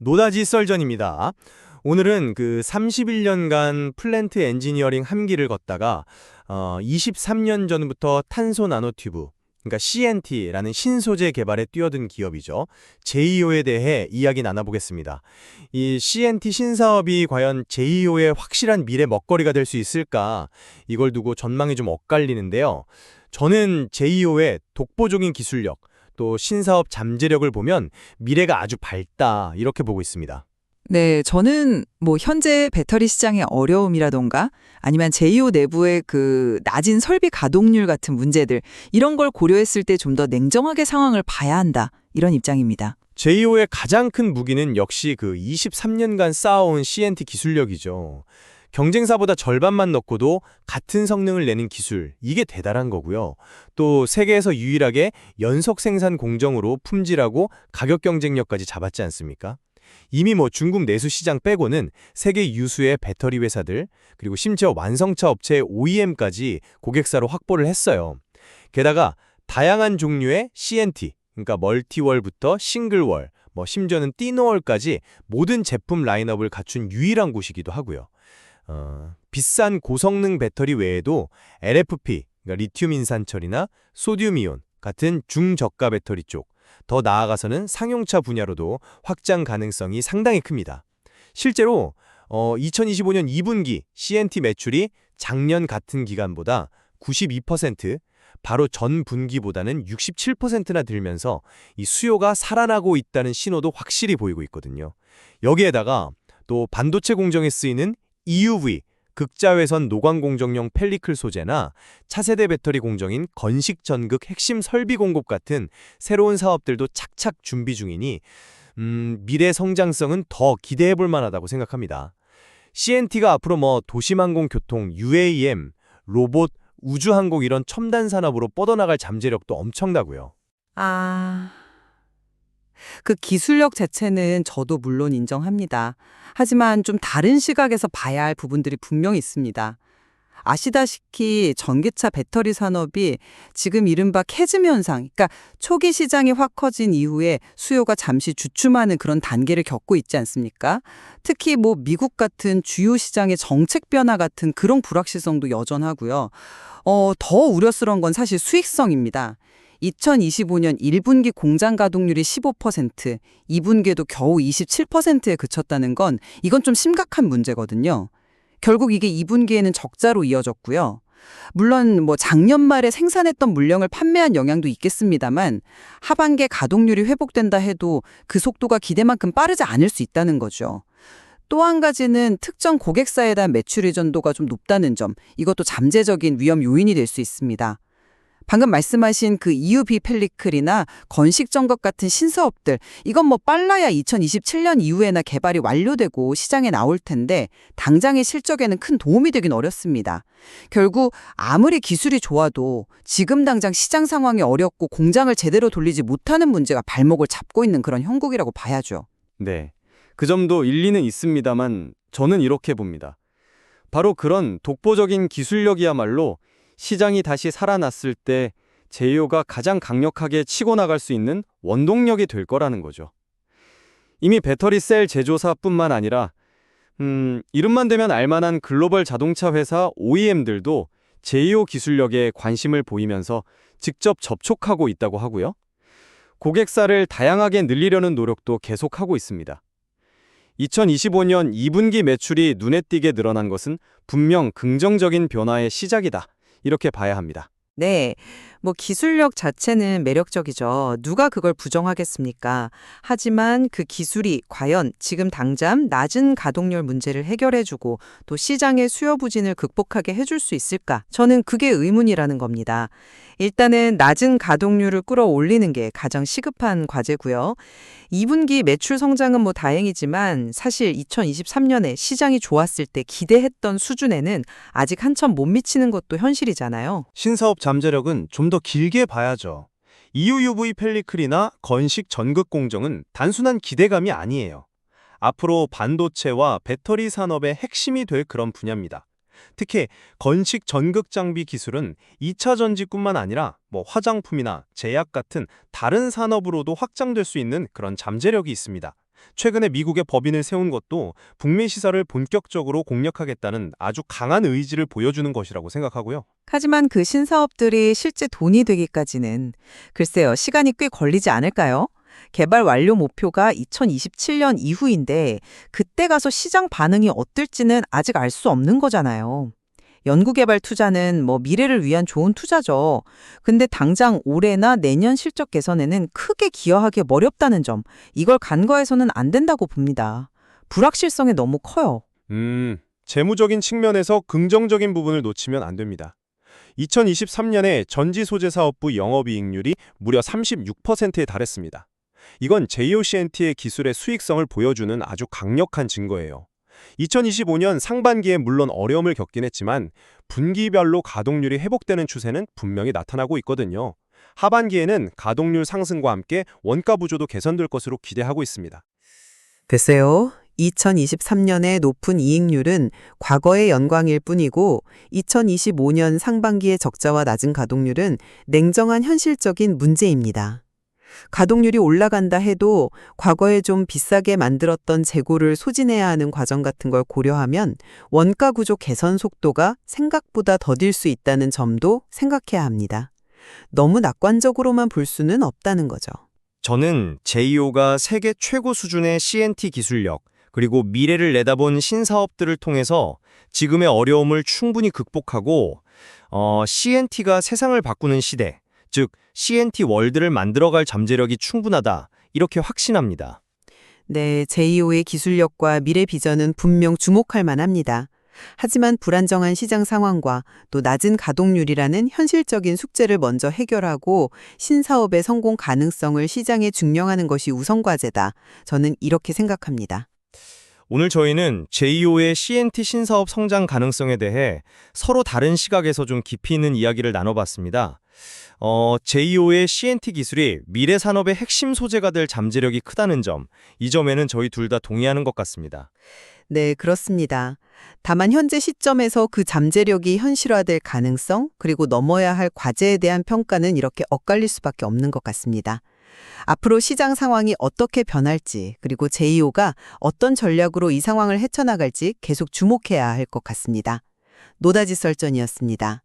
노다지 썰전입니다. 오늘은 그 31년간 플랜트 엔지니어링 함기를 걷다가 23년 전부터 탄소 나노튜브, 그러니까 CNT라는 신소재 개발에 뛰어든 기업이죠. 제이오에 대해 이야기 나눠보겠습니다. 이 CNT 신사업이 과연 제이오의 확실한 미래 먹거리가 될 수 있을까? 이걸 두고 전망이 좀 엇갈리는데요. 저는 제이오의 독보적인 기술력, 또 신사업 잠재력을 보면 미래가 아주 밝다 이렇게 보고 있습니다. 네, 저는 현재 배터리 시장의 어려움이라던가 아니면 제이오 내부의 그 낮은 설비 가동률 같은 문제들 이런 걸 고려했을 때 좀 더 냉정하게 상황을 봐야 한다. 이런 입장입니다. 제이오의 가장 큰 무기는 역시 그 23년간 쌓아온 CNT 기술력이죠. 경쟁사보다 절반만 넣고도 같은 성능을 내는 기술, 이게 대단한 거고요. 또 세계에서 유일하게 연속 생산 공정으로 품질하고 가격 경쟁력까지 잡았지 않습니까? 이미 중국 내수 시장 빼고는 세계 유수의 배터리 회사들, 그리고 심지어 완성차 업체의 OEM까지 고객사로 확보를 했어요. 게다가 다양한 종류의 CNT, 그러니까 멀티월부터 싱글월, 심지어는 띠노월까지 모든 제품 라인업을 갖춘 유일한 곳이기도 하고요. 비싼 고성능 배터리 외에도 LFP, 그러니까 리튬 인산철이나 소듐 이온 같은 중저가 배터리 쪽, 더 나아가서는 상용차 분야로도 확장 가능성이 상당히 큽니다. 실제로 2025년 2분기 CNT 매출이 작년 같은 기간보다 92%, 바로 전 분기보다는 67%나 늘면서 이 수요가 살아나고 있다는 신호도 확실히 보이고 있거든요. 여기에다가 또 반도체 공정에 쓰이는 EUV, 극자외선 노광 공정용 펠리클 소재나 차세대 배터리 공정인 건식 전극 핵심 설비 공급 같은 새로운 사업들도 착착 준비 중이니 미래 성장성은 더 기대해 볼 만하다고 생각합니다. CNT가 앞으로 도심항공 교통, UAM, 로봇, 우주항공 이런 첨단 산업으로 뻗어나갈 잠재력도 엄청나고요. 그 기술력 자체는 저도 물론 인정합니다. 하지만 좀 다른 시각에서 봐야 할 부분들이 분명히 있습니다. 아시다시피 전기차 배터리 산업이 지금 이른바 캐즘 현상, 그러니까 초기 시장이 확 커진 이후에 수요가 잠시 주춤하는 그런 단계를 겪고 있지 않습니까? 특히 미국 같은 주요 시장의 정책 변화 같은 그런 불확실성도 여전하고요. 더 우려스러운 건 사실 수익성입니다. 2025년 1분기 공장 가동률이 15%, 2분기에도 겨우 27%에 그쳤다는 건 이건 좀 심각한 문제거든요. 결국 이게 2분기에는 적자로 이어졌고요. 물론 작년 말에 생산했던 물량을 판매한 영향도 있겠습니다만 하반기에 가동률이 회복된다 해도 그 속도가 기대만큼 빠르지 않을 수 있다는 거죠. 또 한 가지는 특정 고객사에 대한 매출 의존도가 좀 높다는 점, 이것도 잠재적인 위험 요인이 될 수 있습니다. 방금 말씀하신 그 EUV 펠리클이나 건식 전극 같은 신사업들, 이건 빨라야 2027년 이후에나 개발이 완료되고 시장에 나올 텐데 당장의 실적에는 큰 도움이 되긴 어렵습니다. 결국 아무리 기술이 좋아도 지금 당장 시장 상황이 어렵고 공장을 제대로 돌리지 못하는 문제가 발목을 잡고 있는 그런 형국이라고 봐야죠. 네, 그 점도 일리는 있습니다만 저는 이렇게 봅니다. 바로 그런 독보적인 기술력이야말로 시장이 다시 살아났을 때 제이오가 가장 강력하게 치고 나갈 수 있는 원동력이 될 거라는 거죠. 이미 배터리 셀 제조사뿐만 아니라 이름만 되면 알만한 글로벌 자동차 회사 OEM들도 제이오 기술력에 관심을 보이면서 직접 접촉하고 있다고 하고요. 고객사를 다양하게 늘리려는 노력도 계속하고 있습니다. 2025년 2분기 매출이 눈에 띄게 늘어난 것은 분명 긍정적인 변화의 시작이다. 이렇게 봐야 합니다. 네, 기술력 자체는 매력적이죠. 누가 그걸 부정하겠습니까? 하지만 그 기술이 과연 지금 당장 낮은 가동률 문제를 해결해주고 또 시장의 수요 부진을 극복하게 해줄 수 있을까? 저는 그게 의문이라는 겁니다. 일단은 낮은 가동률을 끌어올리는 게 가장 시급한 과제고요. 2분기 매출 성장은 다행이지만 사실 2023년에 시장이 좋았을 때 기대했던 수준에는 아직 한참 못 미치는 것도 현실이잖아요. 신사업 잠재력은 좀 더 길게 봐야죠. EUV 펠리클이나 건식 전극 공정은 단순한 기대감이 아니에요. 앞으로 반도체와 배터리 산업의 핵심이 될 그런 분야입니다. 특히 건식 전극 장비 기술은 2차 전지뿐만 아니라 화장품이나 제약 같은 다른 산업으로도 확장될 수 있는 그런 잠재력이 있습니다. 최근에 미국의 법인을 세운 것도 북미 시사를 본격적으로 공략하겠다는 아주 강한 의지를 보여주는 것이라고 생각하고요. 하지만 그 신사업들이 실제 돈이 되기까지는 글쎄요, 시간이 꽤 걸리지 않을까요? 개발 완료 목표가 2027년 이후인데 그때 가서 시장 반응이 어떨지는 아직 알 수 없는 거잖아요. 연구개발 투자는 미래를 위한 좋은 투자죠. 근데 당장 올해나 내년 실적 개선에는 크게 기여하기 어렵다는 점, 이걸 간과해서는 안 된다고 봅니다. 불확실성이 너무 커요. 재무적인 측면에서 긍정적인 부분을 놓치면 안 됩니다. 2023년에 전지소재사업부 영업이익률이 무려 36%에 달했습니다. 이건 JOCNT의 기술의 수익성을 보여주는 아주 강력한 증거예요. 2025년 상반기에 물론 어려움을 겪긴 했지만 분기별로 가동률이 회복되는 추세는 분명히 나타나고 있거든요. 하반기에는 가동률 상승과 함께 원가 부조도 개선될 것으로 기대하고 있습니다. 글쎄요. 2023년의 높은 이익률은 과거의 영광일 뿐이고 2025년 상반기의 적자와 낮은 가동률은 냉정한 현실적인 문제입니다. 가동률이 올라간다 해도 과거에 좀 비싸게 만들었던 재고를 소진해야 하는 과정 같은 걸 고려하면 원가 구조 개선 속도가 생각보다 더딜 수 있다는 점도 생각해야 합니다. 너무 낙관적으로만 볼 수는 없다는 거죠. 저는 JEO가 세계 최고 수준의 CNT 기술력, 그리고 미래를 내다본 신사업들을 통해서 지금의 어려움을 충분히 극복하고 CNT가 세상을 바꾸는 시대, 즉 CNT 월드를 만들어갈 잠재력이 충분하다, 이렇게 확신합니다. 네, JEO의 기술력과 미래 비전은 분명 주목할 만합니다. 하지만 불안정한 시장 상황과 또 낮은 가동률이라는 현실적인 숙제를 먼저 해결하고 신사업의 성공 가능성을 시장에 증명하는 것이 우선 과제다. 저는 이렇게 생각합니다. 오늘 저희는 JEO의 CNT 신사업 성장 가능성에 대해 서로 다른 시각에서 좀 깊이 있는 이야기를 나눠봤습니다. JEO의 CNT 기술이 미래 산업의 핵심 소재가 될 잠재력이 크다는 점, 이 점에는 저희 둘 다 동의하는 것 같습니다. 네, 그렇습니다. 다만 현재 시점에서 그 잠재력이 현실화될 가능성, 그리고 넘어야 할 과제에 대한 평가는 이렇게 엇갈릴 수밖에 없는 것 같습니다. 앞으로 시장 상황이 어떻게 변할지, 그리고 JEO가 어떤 전략으로 이 상황을 헤쳐나갈지 계속 주목해야 할 것 같습니다. 노다지 썰전이었습니다.